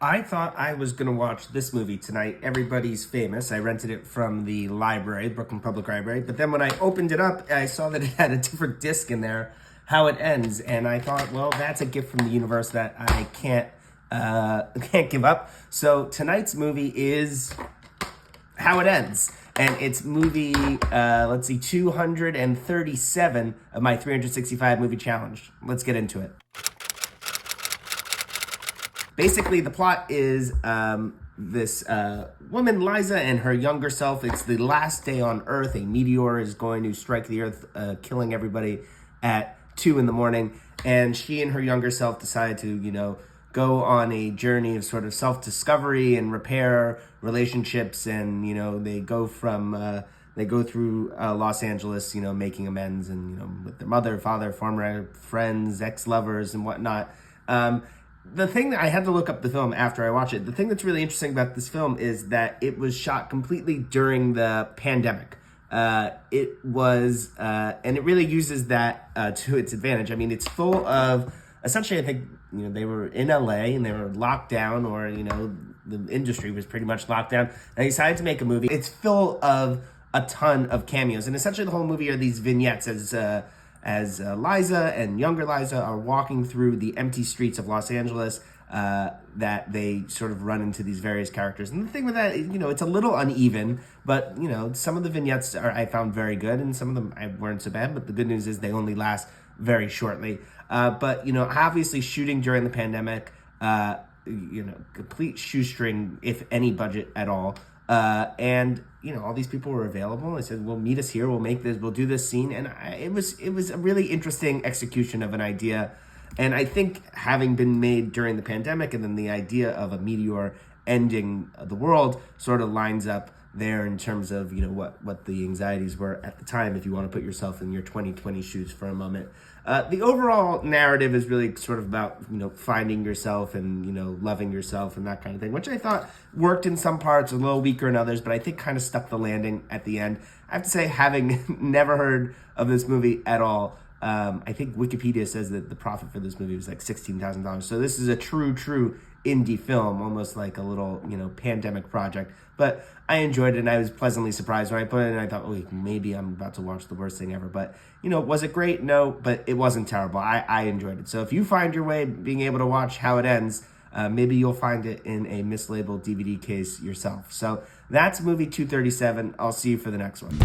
I thought I was going to watch this movie tonight, Everybody's Famous. I rented it from the library, Brooklyn Public Library. But then when I opened it up, I saw that it had a different disc in there, How It Ends. And I thought, well, that's a gift from the universe that I can't give up. So tonight's movie is How It Ends. And it's movie, 237 of my 365 movie challenge. Let's get into it. Basically, the plot is this woman, Liza, and her younger self. It's the last day on Earth. A meteor is going to strike the Earth, killing everybody at 2 in the morning. And she and her younger self decide to, go on a journey of sort of self-discovery and repair relationships. And, they go through Los Angeles, making amends and, with their mother, father, former friends, ex-lovers, and whatnot. The thing that I had to look up the film after I watched it, the thing that's really interesting about this film is that it was shot completely during the pandemic. And it really uses that to its advantage. I mean, it's full of, essentially, I think, they were in LA and they were locked down, or, the industry was pretty much locked down. And they decided to make a movie. It's full of a ton of cameos. And essentially the whole movie are these vignettes as Liza and younger Liza are walking through the empty streets of Los Angeles, that they sort of run into these various characters. And the thing with that, it's a little uneven, but, some of the vignettes I found very good, and some of them weren't so bad, but the good news is they only last very shortly. But, obviously shooting during the pandemic, complete shoestring, if any budget at all. And all these people were available. I said, "Well, meet us here. We'll do this scene." And it was a really interesting execution of an idea. And I think having been made during the pandemic, and then the idea of a meteor ending the world sort of lines up there in terms of, what the anxieties were at the time, if you want to put yourself in your 2020 shoes for a moment. The overall narrative is really sort of about, finding yourself and, loving yourself and that kind of thing, which I thought worked in some parts, a little weaker in others, but I think kind of stuck the landing at the end. I have to say, having never heard of this movie at all, I think Wikipedia says that the profit for this movie was like $16,000. So this is a true indie film, almost like a little, pandemic project. But I enjoyed it, and I was pleasantly surprised when I put it in. I thought, oh, maybe I'm about to watch the worst thing ever. But, was it great? No, but it wasn't terrible. I enjoyed it. So if you find your way being able to watch How It Ends, maybe you'll find it in a mislabeled DVD case yourself. So that's movie 237. I'll see you for the next one.